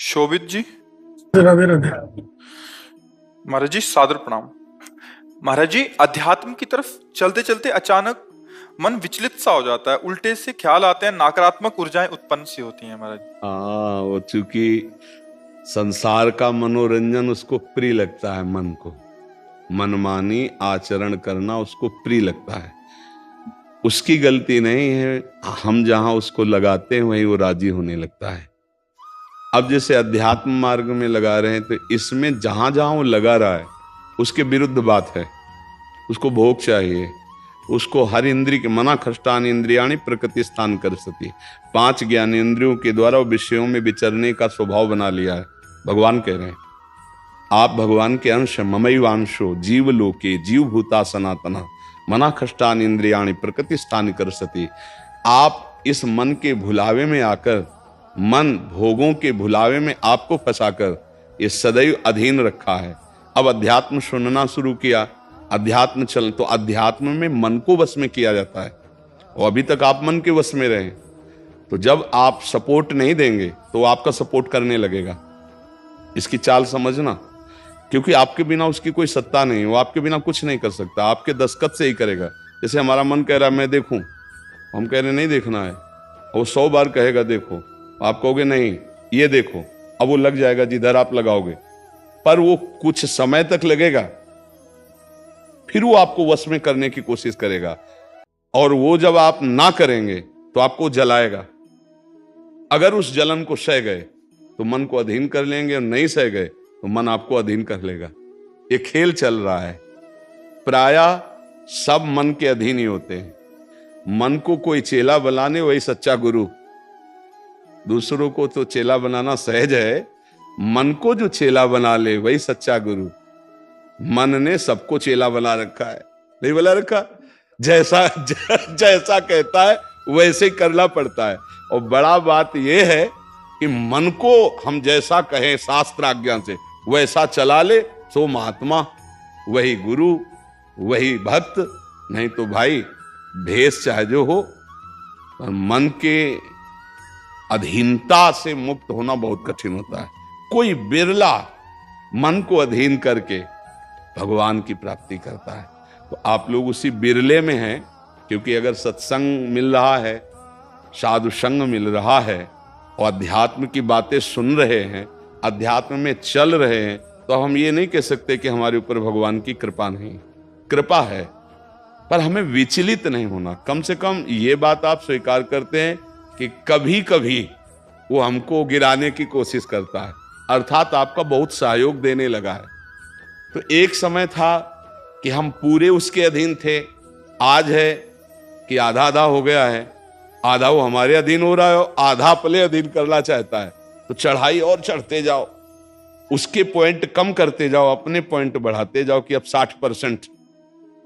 शोभित जी। राधे राधे। महाराज जी सादर प्रणाम। महाराज जी, अध्यात्म की तरफ चलते चलते अचानक मन विचलित सा हो जाता है, उल्टे से ख्याल आते हैं, नकारात्मक ऊर्जाएं उत्पन्न सी होती हैं महाराज। हाँ, वो चूंकि संसार का मनोरंजन उसको प्रिय लगता है, मन को मनमानी आचरण करना उसको प्रिय लगता है। उसकी गलती नहीं है, हम जहां उसको लगाते हैं वहीं वो राजी होने लगता है। अब जैसे अध्यात्म मार्ग में लगा रहे हैं तो इसमें जहां जहां वो लगा रहा है उसके विरुद्ध बात है। उसको भोग चाहिए, उसको हर इंद्रिय के मना खष्टान इंद्रियाणी प्रकृति स्थान कर सती। 5 ज्ञानेंद्रियों के द्वारा वो विषयों में विचरने का स्वभाव बना लिया है। भगवान कह रहे हैं आप भगवान के अंश, ममैवांशो जीव लोके जीव भूता सनातना मना खष्टान इंद्रियाणी प्रकृति स्थान कर सती। आप इस मन के भुलावे में आकर, मन भोगों के भुलावे में आपको फंसाकर ये सदैव अधीन रखा है। अब अध्यात्म सुनना शुरू किया, अध्यात्म चल तो अध्यात्म में मन को वश में किया जाता है और अभी तक आप मन के वश में रहे। तो जब आप सपोर्ट नहीं देंगे तो वो आपका सपोर्ट करने लगेगा। इसकी चाल समझना, क्योंकि आपके बिना उसकी कोई सत्ता नहीं, वो आपके बिना कुछ नहीं कर सकता, आपके दस्तखत से ही करेगा। जैसे हमारा मन कह रहा है मैं देखूं, हम कह रहे नहीं देखना है, वो 100 बार कहेगा देखो, आप कहोगे नहीं ये देखो, अब वो लग जाएगा जिधर आप लगाओगे, पर वो कुछ समय तक लगेगा, फिर वो आपको वश में करने की कोशिश करेगा। और वो जब आप ना करेंगे तो आपको जलाएगा। अगर उस जलन को सह गए तो मन को अधीन कर लेंगे, और नहीं सह गए तो मन आपको अधीन कर लेगा। ये खेल चल रहा है। प्रायः सब मन के अधीन ही होते हैं। मन को कोई चेला बनाने वही सच्चा गुरु। दूसरों को तो चेला बनाना सहज है, मन को जो चेला बना ले वही सच्चा गुरु। मन ने सबको चेला बना रखा है, नहीं बना रखा? जैसा जैसा कहता है वैसे ही करना पड़ता है। और बड़ा बात यह है कि मन को हम जैसा कहें शास्त्र आज्ञा से वैसा चला ले, सो महात्मा, वही गुरु, वही भक्त। नहीं तो भाई भेष चाहे जो हो, पर मन के अधीनता से मुक्त होना बहुत कठिन होता है। कोई बिरला मन को अधीन करके भगवान की प्राप्ति करता है। तो आप लोग उसी बिरले में हैं, क्योंकि अगर सत्संग मिल रहा है, साधु संग मिल रहा है और अध्यात्म की बातें सुन रहे हैं, अध्यात्म में चल रहे हैं, तो हम ये नहीं कह सकते कि हमारे ऊपर भगवान की कृपा नहीं। कृपा है, पर हमें विचलित नहीं होना। कम से कम ये बात आप स्वीकार करते हैं कि कभी कभी वो हमको गिराने की कोशिश करता है, अर्थात आपका बहुत सहयोग देने लगा है। तो एक समय था कि हम पूरे उसके अधीन थे, आज है कि आधा आधा हो गया है। आधा वो हमारे अधीन हो रहा है, आधा अपने अधीन करना चाहता है। तो चढ़ाई और चढ़ते जाओ, उसके पॉइंट कम करते जाओ, अपने पॉइंट बढ़ाते जाओ कि अब 60%,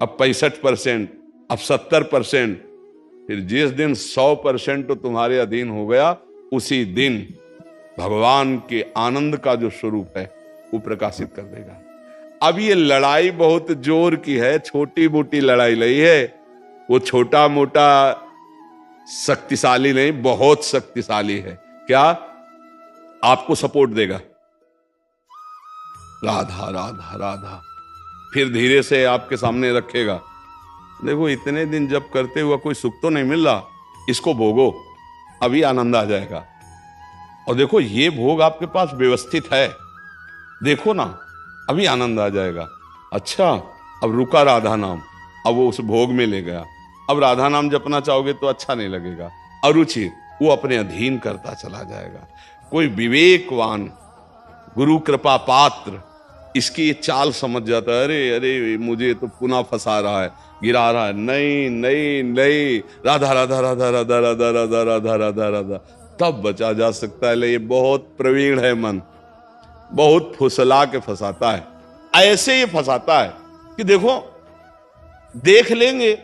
अब 65%, अब 70%। फिर जिस दिन 100% तो तुम्हारे अधीन हो गया, उसी दिन भगवान के आनंद का जो स्वरूप है वो प्रकाशित कर देगा। अब ये लड़ाई बहुत जोर की है, छोटी मोटी लड़ाई नहीं है। वो छोटा मोटा शक्तिशाली नहीं, बहुत शक्तिशाली है। क्या? आपको सपोर्ट देगा, राधा राधा राधा, फिर धीरे से आपके सामने रखेगा। देखो इतने दिन जब करते हुआ कोई सुख तो नहीं मिल रहा, इसको भोगो, अभी आनंद आ जाएगा। और देखो ये भोग आपके पास व्यवस्थित है, देखो ना, अभी आनंद आ जाएगा। अच्छा, अब रुका राधा नाम, अब वो उस भोग में ले गया। अब राधा नाम जपना चाहोगे तो अच्छा नहीं लगेगा, अरुचि, वो अपने अधीन करता चला जाएगा। कोई विवेकवान गुरु कृपा पात्र इसकी ये चाल समझ जाता है, अरे अरे मुझे तो पुनः फंसा रहा है, गिरा रहा है। नहीं नहीं नहीं, राधा राधा राधा राधा राधा राधा राधा राधा राधा, तब बचा जा सकता है। ले ये बहुत प्रवीण है मन, बहुत फुसला के फंसाता है। ऐसे ये फंसाता है कि देखो देख लेंगे,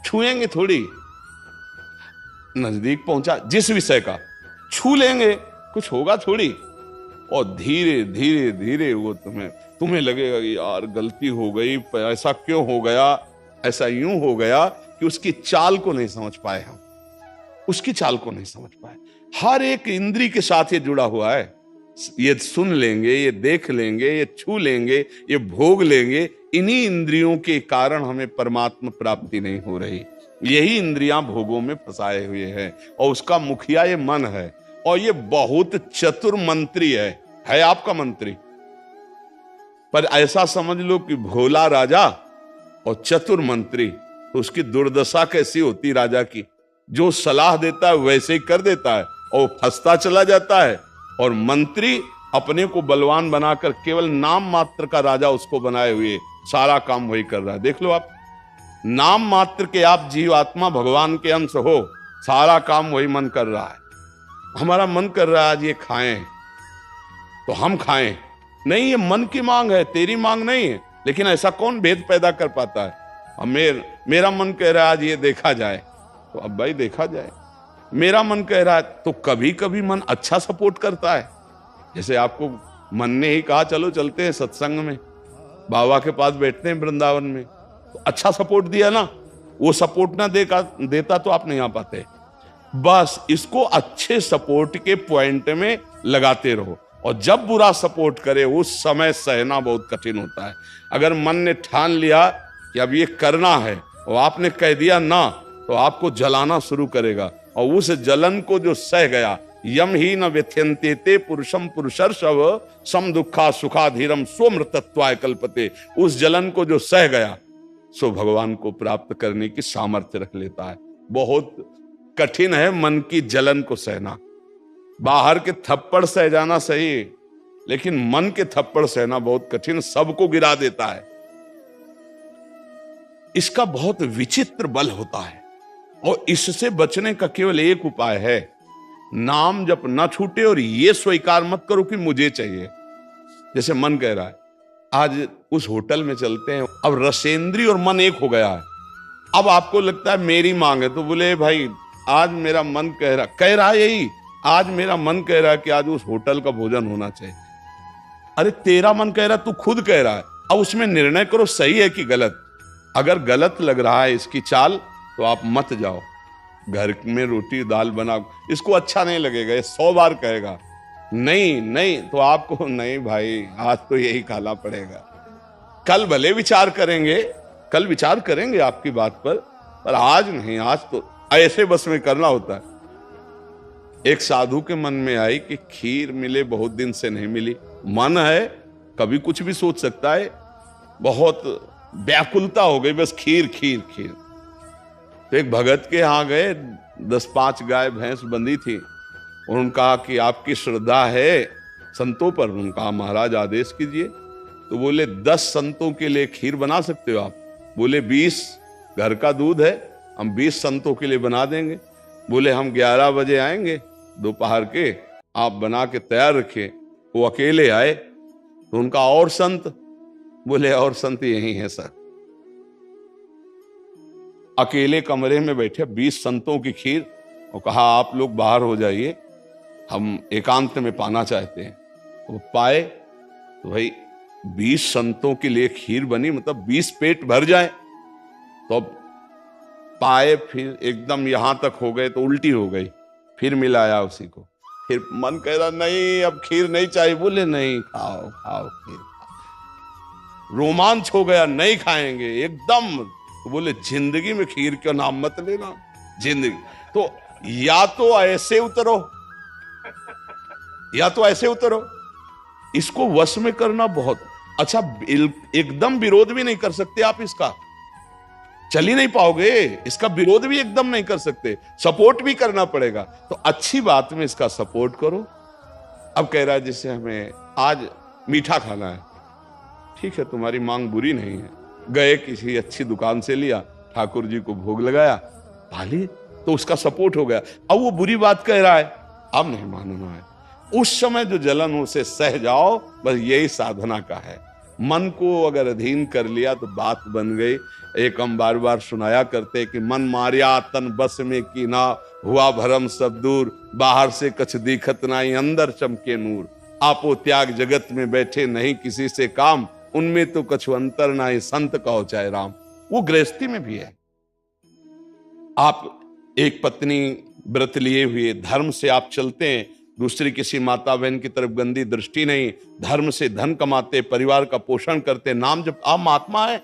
छुएंगे थोड़ी, नजदीक पहुंचा जिस विषय का, छू लेंगे, कुछ होगा थोड़ी, और धीरे धीरे धीरे वो तुम्हें लगेगा कि यार गलती हो गई, ऐसा क्यों हो गया, ऐसा यूं हो गया कि उसकी चाल को नहीं समझ पाए हम, उसकी चाल को नहीं समझ पाए। हर एक इंद्री के साथ ये जुड़ा हुआ है। ये सुन लेंगे, ये देख लेंगे, ये छू लेंगे, ये भोग लेंगे, इन्हीं इंद्रियों के कारण हमें परमात्मा प्राप्ति नहीं हो रही। यही इंद्रियां भोगों में फंसाए हुए हैं और उसका मुखिया ये मन है। और ये बहुत चतुर मंत्री है आपका मंत्री। पर ऐसा समझ लो कि भोला राजा और चतुर मंत्री, तो उसकी दुर्दशा कैसी होती राजा की। जो सलाह देता है वैसे ही कर देता है और फंसता चला जाता है। और मंत्री अपने को बलवान बनाकर केवल नाम मात्र का राजा उसको बनाए हुए सारा काम वही कर रहा है। देख लो आप, नाम मात्र के आप जीवात्मा भगवान के अंश हो, सारा काम वही मन कर रहा है। हमारा मन कर रहा है आज ये खाएं तो हम खाएं, नहीं, ये मन की मांग है, तेरी मांग नहीं है। लेकिन ऐसा कौन भेद पैदा कर पाता है। मेरा मन कह रहा है आज ये देखा जाए, तो अब भाई देखा जाए। मेरा मन कह रहा है, तो कभी कभी मन अच्छा सपोर्ट करता है। जैसे आपको मन ने ही कहा चलो चलते हैं सत्संग में, बाबा के पास बैठते हैं वृंदावन में, तो अच्छा सपोर्ट दिया ना। वो सपोर्ट ना देता तो आप नहीं आ पाते। बस इसको अच्छे सपोर्ट के पॉइंट में लगाते रहो। और जब बुरा सपोर्ट करे उस समय सहना बहुत कठिन होता है। अगर मन ने ठान लिया कि अब ये करना है और आपने कह दिया ना, तो आपको जलाना शुरू करेगा। और उस जलन को जो सह गया, यम ही न व्यथ्यन्ते ते पुरुषम पुरुषर्षव सम दुखा सुखाधीरम स्वमृतत्वाय कल्पते। उस जलन को जो सह गया सो भगवान को प्राप्त करने की सामर्थ्य रख लेता है। बहुत कठिन है मन की जलन को सहना। बाहर के थप्पड़ सह जाना सही, लेकिन मन के थप्पड़ सहना बहुत कठिन, सबको गिरा देता है। इसका बहुत विचित्र बल होता है और इससे बचने का केवल एक उपाय है, नाम जप न छूटे और ये स्वीकार मत करो कि मुझे चाहिए। जैसे मन कह रहा है आज उस होटल में चलते हैं, अब रसेंद्री और मन एक हो गया है। अब आपको लगता है मेरी मांग है, तो बोले भाई आज मेरा मन कह रहा है यही, आज मेरा मन कह रहा है कि आज उस होटल का भोजन होना चाहिए। अरे तेरा मन कह रहा है, तू खुद कह रहा है, अब उसमें निर्णय करो सही है कि गलत। अगर गलत लग रहा है इसकी चाल तो आप मत जाओ। घर में रोटी दाल बनाओ, इसको अच्छा नहीं लगेगा, ये 100 बार कहेगा नहीं नहीं, तो आपको नहीं भाई आज तो यही खाना पड़ेगा। कल भले विचार करेंगे, कल विचार करेंगे आपकी बात पर आज नहीं, आज तो ऐसे बस में करना होता है। एक साधु के मन में आई कि खीर मिले, बहुत दिन से नहीं मिली। मन है कभी कुछ भी सोच सकता है, बहुत व्याकुलता हो गई, बस खीर खीर खीर। तो एक भगत के यहां गए, 10-5 गाय भैंस बंधी थी। उन्होंने कहा कि आपकी श्रद्धा है संतों पर। उन्होंने कहा महाराज आदेश कीजिए। तो बोले 10 संतों के लिए खीर बना सकते हो आप? बोले 20, घर का दूध है, हम 20 संतों के लिए बना देंगे। बोले हम 11 बजे आएंगे दोपहर के, आप बना के तैयार रखिए। वो अकेले आए तो उनका और संत, बोले और संत यही है सर। अकेले कमरे में बैठे 20 संतों की खीर और कहा आप लोग बाहर हो जाइए, हम एकांत में पाना चाहते हैं। वो पाए तो भाई 20 संतों के लिए खीर बनी, मतलब 20 पेट भर जाए। तो अब पाए, फिर एकदम यहां तक हो गए तो उल्टी हो गई, फिर मिलाया उसी को। फिर मन कह रहा नहीं अब खीर नहीं चाहिए। बोले नहीं खाओ खाओ खीर। रोमांच हो गया, नहीं खाएंगे एकदम। तो बोले जिंदगी में खीर का नाम मत लेना, जिंदगी। तो या तो ऐसे उतरो, या तो ऐसे उतरो। इसको वश में करना बहुत अच्छा। एकदम विरोध भी नहीं कर सकते आप इसका, चल ही नहीं पाओगे। इसका विरोध भी एकदम नहीं कर सकते, सपोर्ट भी करना पड़ेगा। तो अच्छी बात में इसका सपोर्ट करो। अब कह रहा है जैसे हमें आज मीठा खाना है, ठीक है तुम्हारी मांग बुरी नहीं है। गए किसी अच्छी दुकान से लिया, ठाकुर जी को भोग लगाया, पाली, तो उसका सपोर्ट हो गया। अब वो बुरी बात कह रहा है, अब नहीं मानना है। उस समय जो जलन उसे सह जाओ, बस यही साधना का है। मन को अगर अधीन कर लिया तो बात बन गई। एक हम बार बार सुनाया करते कि मन मारिया तन बस में की ना, हुआ भरम सब दूर, बाहर से कछ दिखत नाई, अंदर चमके नूर। आपो त्याग जगत में बैठे नहीं किसी से काम, उनमें तो कछु अंतर नाई, संत कहो चाहे राम। वो गृहस्थी में भी है। आप एक पत्नी व्रत लिए हुए धर्म से आप चलते हैं दूसरी किसी माता बहन की तरफ गंदी दृष्टि नहीं, धर्म से धन कमाते, परिवार का पोषण करते, नाम जब आप महात्मा है,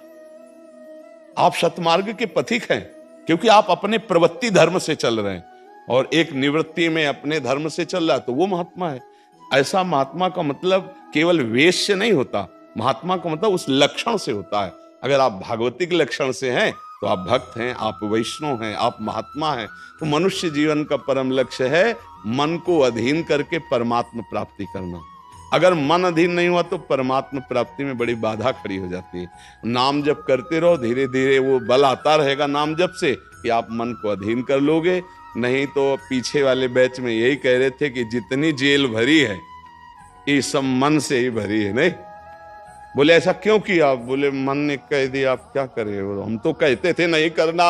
आप सतमार्ग के पथिक हैं, क्योंकि आप अपने प्रवृत्ति धर्म से चल रहे हैं और एक निवृत्ति में अपने धर्म से चल रहा है, तो वो महात्मा है। ऐसा महात्मा का मतलब केवल वेश से नहीं होता, महात्मा का मतलब उस लक्षण से होता है। अगर आप भागवतिक लक्षण से हैं तो आप भक्त हैं, आप वैष्णव हैं, आप महात्मा हैं। तो मनुष्य जीवन का परम लक्ष्य है मन को अधीन करके परमात्मा प्राप्ति करना। अगर मन अधीन नहीं हुआ तो परमात्मा प्राप्ति में बड़ी बाधा खड़ी हो जाती है। नाम जप करते रहो, धीरे धीरे वो बल आता रहेगा नाम जप से कि आप मन को अधीन कर लोगे। नहीं तो पीछे वाले बैच में यही कह रहे थे कि जितनी जेल भरी है ये सब मन से ही भरी है। नहीं बोले ऐसा क्यों किया? बोले मन ने कह दिया, आप क्या करें, हम तो कहते थे नहीं करना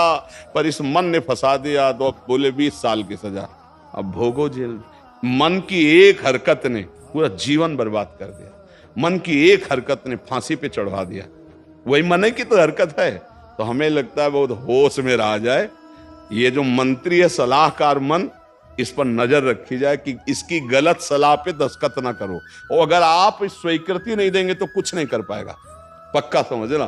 पर इस मन ने फंसा दिया, तो बोले 20 साल की सजा, अब भोगो जेल। मन की एक हरकत ने पूरा जीवन बर्बाद कर दिया, मन की एक हरकत ने फांसी पे चढ़वा दिया। वही मन की तो हरकत है। तो हमें लगता है बहुत होश में रहा जाए, ये जो मंत्री है सलाहकार मन, इस पर नजर रखी जाए कि इसकी गलत सलाह पे दस्तखत ना करो। और अगर आप स्वीकृति नहीं देंगे तो कुछ नहीं कर पाएगा, पक्का समझना।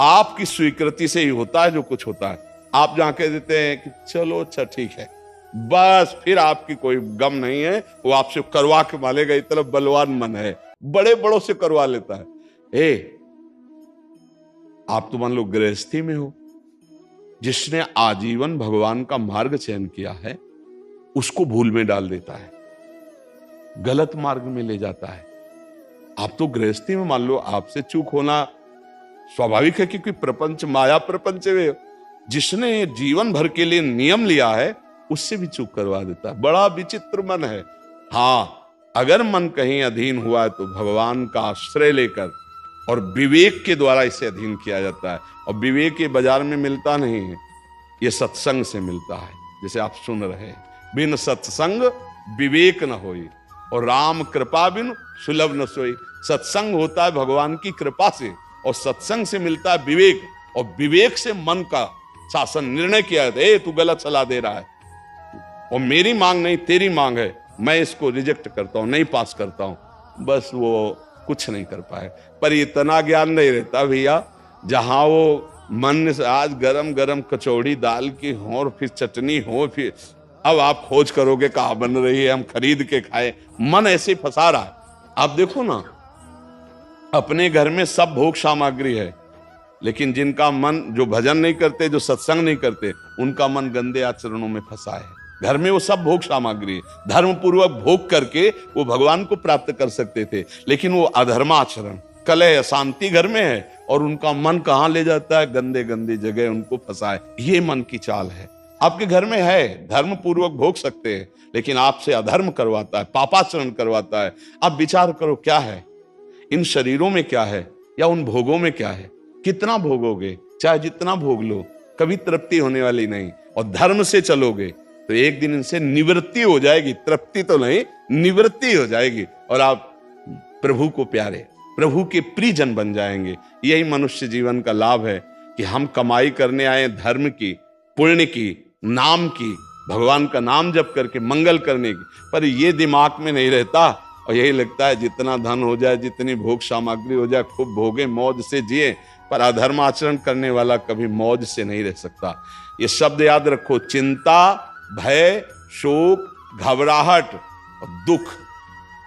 आपकी स्वीकृति से ही होता है जो कुछ होता है। आप जहां कह देते हैं कि चलो अच्छा ठीक है, बस फिर आपकी कोई गम नहीं है, वो आपसे करवा के मालेगा। इतना बलवान मन है, बड़े बड़ों से करवा लेता है। आप तो मान लो गृहस्थी में हो, जिसने आजीवन भगवान का मार्ग चयन किया है उसको भूल में डाल देता है, गलत मार्ग में ले जाता है। आप तो गृहस्थी में मान लो आपसे चूक होना स्वाभाविक है, क्योंकि प्रपंच माया प्रपंच में जिसने जीवन भर के लिए नियम लिया है उससे भी चूक करवा देता है। बड़ा विचित्र मन है। हाँ, अगर मन कहीं अधीन हुआ है तो भगवान का आश्रय लेकर और विवेक के द्वारा इसे अधीन किया जाता है। और विवेक ये बाजार में मिलता नहीं है, ये सत्संग से मिलता है। जैसे आप सुन रहे हैं, बिन सत्संग विवेक न होई और राम कृपा बिन सुलभ न सोई। सत्संग होता है भगवान की कृपा से, और सत्संग से मिलता है विवेक, और विवेक से मन का शासन निर्णय किया जाता है। तू गलत सलाह दे रहा है और मेरी मांग नहीं तेरी मांग है, मैं इसको रिजेक्ट करता हूं, नहीं पास करता हूं। बस वो कुछ नहीं कर पाए। पर इतना ज्ञान नहीं रहता भैया, जहां वो मन से आज गरम गरम कचौड़ी दाल की हो और फिर चटनी हो, फिर अब आप खोज करोगे कहाँ बन रही है, हम खरीद के खाए। मन ऐसे ही फंसा रहा है। आप देखो ना, अपने घर में सब भोग सामग्री है, लेकिन जिनका मन, जो भजन नहीं करते, जो सत्संग नहीं करते, उनका मन गंदे आचरणों में फंसा है। घर में वो सब भोग सामग्री, धर्म पूर्वक भोग करके वो भगवान को प्राप्त कर सकते थे, लेकिन वो अधर्माचरण, कलह, अशांति घर में है, और उनका मन कहां ले जाता है? गंदे गंदी जगह उनको फंसाए। ये मन की चाल है। आपके घर में है, धर्म पूर्वक भोग सकते हैं, लेकिन आपसे अधर्म करवाता है, पापाचरण करवाता है। आप विचार करो क्या है इन शरीरों में, क्या है, या उन भोगों में क्या है? कितना भोगोगे? चाहे जितना भोग लो, कभी तृप्ति होने वाली नहीं। और धर्म से चलोगे तो एक दिन इनसे निवृत्ति हो जाएगी, तृप्ति तो नहीं, निवृत्ति हो जाएगी, और आप प्रभु को प्यारे, प्रभु के प्रियजन बन जाएंगे। यही मनुष्य जीवन का लाभ है कि हम कमाई करने आए धर्म की, पुण्य की, नाम की, भगवान का नाम जप करके मंगल करने की, पर ये दिमाग में नहीं रहता। और यही लगता है जितना धन हो जाए, जितनी भोग सामग्री हो जाए, खूब भोगे, मौज से जिए। पर अधर्म आचरण करने वाला कभी मौज से नहीं रह सकता। ये शब्द याद रखो, चिंता, भय, शोक, घबराहट और दुख,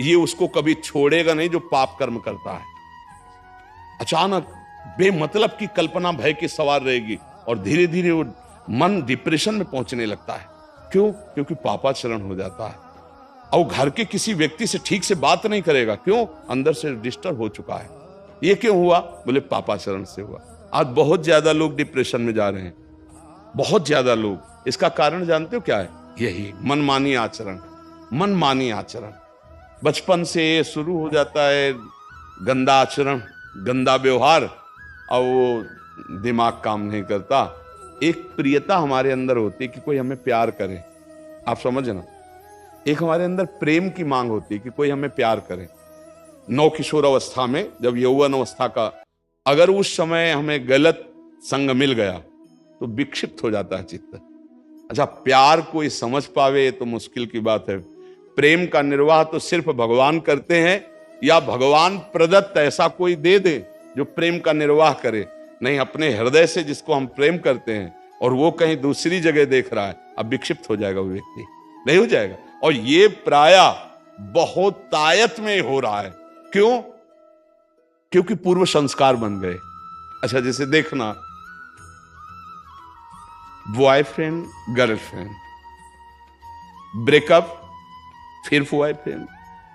ये उसको कभी छोड़ेगा नहीं जो पाप कर्म करता है। अचानक बेमतलब की कल्पना भय की सवार रहेगी और धीरे धीरे वो मन डिप्रेशन में पहुंचने लगता है। क्यों? क्योंकि पापाचरण हो जाता है। और घर के किसी व्यक्ति से ठीक से बात नहीं करेगा। क्यों? अंदर से डिस्टर्ब हो चुका है। ये क्यों हुआ? बोले पापाचरण से हुआ। आज बहुत ज्यादा लोग डिप्रेशन में जा रहे हैं, बहुत ज्यादा लोग। इसका कारण जानते हो क्या है? यही मनमानी आचरण। मनमानी आचरण बचपन से शुरू हो जाता है, गंदा आचरण, गंदा व्यवहार, और वो दिमाग काम नहीं करता। एक प्रियता हमारे अंदर होती है कि कोई हमें प्यार करे, आप समझ ना। एक हमारे अंदर प्रेम की मांग होती है कि कोई हमें प्यार करे। नौ किशोर अवस्था में, जब यौवन अवस्था का, अगर उस समय हमें गलत संग मिल गया तो विक्षिप्त हो जाता है चित्त। अच्छा, प्यार कोई समझ पावे तो मुश्किल की बात है। प्रेम का निर्वाह तो सिर्फ भगवान करते हैं, या भगवान प्रदत्त ऐसा कोई दे दे जो प्रेम का निर्वाह करे। नहीं, अपने हृदय से जिसको हम प्रेम करते हैं और वो कहीं दूसरी जगह देख रहा है, अब विक्षिप्त हो जाएगा वो व्यक्ति, नहीं हो जाएगा। और ये प्रायः बहुत तायत में हो रहा है। क्यों? क्योंकि पूर्व संस्कार बन गए। अच्छा, जैसे देखना, बॉयफ्रेंड गर्लफ्रेंड, ब्रेकअप, फिर बॉयफ्रेंड,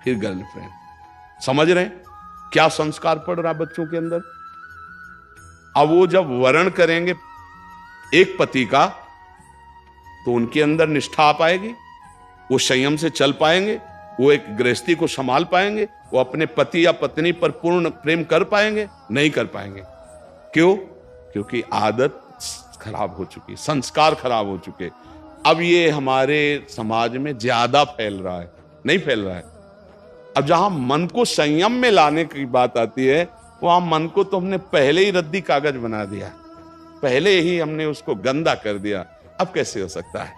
फिर गर्लफ्रेंड। समझ रहे हैं क्या संस्कार पड़ रहा बच्चों के अंदर? अब वो जब वर्ण करेंगे एक पति का, तो उनके अंदर निष्ठा आ पाएगी, वो संयम से चल पाएंगे, वो एक गृहस्थी को संभाल पाएंगे, वो अपने पति या पत्नी पर पूर्ण प्रेम कर पाएंगे? नहीं कर पाएंगे। क्यों? क्योंकि आदत खराब हो चुकी, संस्कार खराब हो चुके। अब ये हमारे समाज में ज्यादा फैल रहा है, नहीं फैल रहा है। अब जहां मन को संयम में लाने की बात आती है, वहां मन को तो हमने पहले ही रद्दी कागज बना दिया, पहले ही हमने उसको गंदा कर दिया। अब कैसे हो सकता है?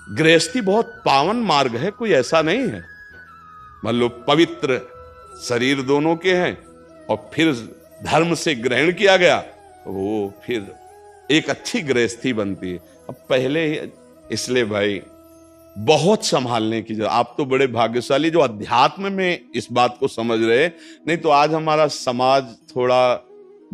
गृहस्थी बहुत पावन मार्ग है, कोई ऐसा नहीं है। मान लो पवित्र शरीर दोनों के हैं और फिर धर्म से ग्रहण किया गया, वो फिर एक अच्छी गृहस्थी बनती है। अब पहले ही, इसलिए भाई बहुत संभालने की जरूरत। आप तो बड़े भाग्यशाली जो अध्यात्म में इस बात को समझ रहे, नहीं तो आज हमारा समाज थोड़ा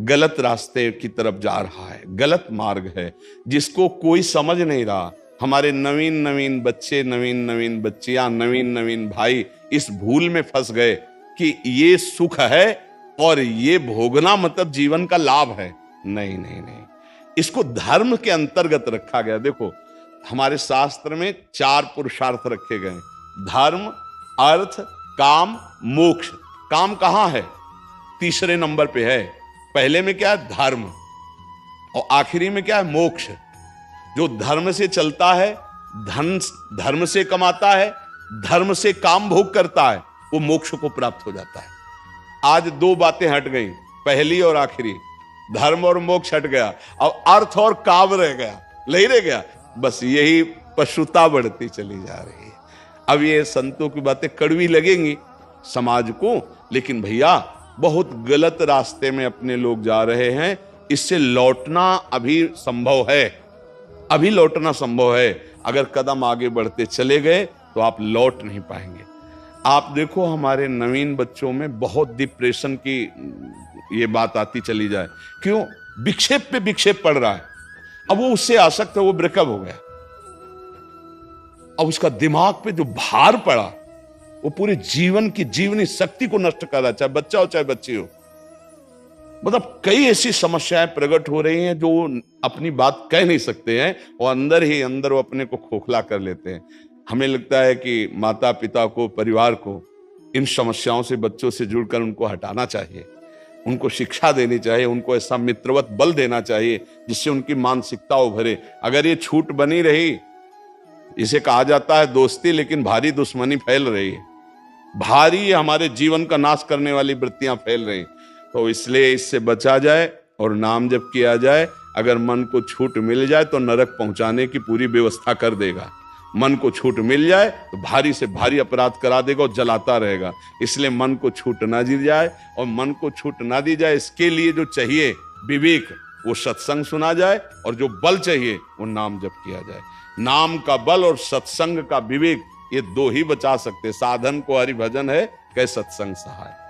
गलत रास्ते की तरफ जा रहा है, गलत मार्ग है जिसको कोई समझ नहीं रहा। हमारे नवीन नवीन बच्चे, नवीन नवीन बच्चियां, नवीन नवीन भाई इस भूल में फंस गए कि ये सुख है और ये भोगना मतलब जीवन का लाभ है। नहीं नहीं नहीं, इसको धर्म के अंतर्गत रखा गया। देखो, हमारे शास्त्र में 4 पुरुषार्थ रखे गए, धर्म, अर्थ, काम, मोक्ष। काम कहां है? तीसरे नंबर पे है। पहले में क्या है? धर्म, और आखिरी में क्या है? मोक्ष। जो धर्म से चलता है, धन धर्म से कमाता है, धर्म से काम भोग करता है, वो मोक्ष को प्राप्त हो जाता है। आज 2 बातें हट गई, पहली और आखिरी, धर्म और मोक्ष हट गया, अब अर्थ और काम रह गया, नहीं रह गया। बस यही पशुता बढ़ती चली जा रही है। अब ये संतों की बातें कड़वी लगेंगी समाज को, लेकिन भैया बहुत गलत रास्ते में अपने लोग जा रहे हैं। इससे लौटना अभी संभव है, अभी लौटना संभव है। अगर कदम आगे बढ़ते चले गए तो आप लौट नहीं पाएंगे। आप देखो, हमारे नवीन बच्चों में बहुत डिप्रेशन की ये बात आती चली जाए। क्यों? विक्षेप पे विक्षेप पड़ रहा है। अब वो उससे आसक्त है, वो ब्रेकअप हो गया, अब उसका दिमाग पे जो भार पड़ा वो पूरे जीवन की जीवनी शक्ति को नष्ट कर रहा है, चाहे बच्चा हो चाहे बच्ची हो। मतलब कई ऐसी समस्याएं प्रकट हो रही हैं जो अपनी बात कह नहीं सकते हैं और अंदर ही अंदर वो अपने को खोखला कर लेते हैं। हमें लगता है कि माता पिता को, परिवार को इन समस्याओं से, बच्चों से जुड़कर उनको हटाना चाहिए, उनको शिक्षा देनी चाहिए, उनको ऐसा मित्रवत बल देना चाहिए जिससे उनकी मानसिकता उभरे। अगर ये छूट बनी रही, इसे कहा जाता है दोस्ती, लेकिन भारी दुश्मनी फैल रही है, भारी हमारे जीवन का नाश करने वाली वृत्तियां फैल रही। तो इसलिए इससे बचा जाए और नाम जप किया जाए। अगर मन को छूट मिल जाए तो नरक पहुंचाने की पूरी व्यवस्था कर देगा। मन को छूट मिल जाए तो भारी से भारी अपराध करा देगा और जलाता रहेगा। इसलिए मन को छूट ना दी जाए, और मन को छूट ना दी जाए इसके लिए जो चाहिए विवेक, वो सत्संग सुना जाए, और जो बल चाहिए वो नाम जप किया जाए। नाम का बल और सत्संग का विवेक, ये 2 ही बचा सकते। साधन को हरि भजन है, कै सत्संग सहाय।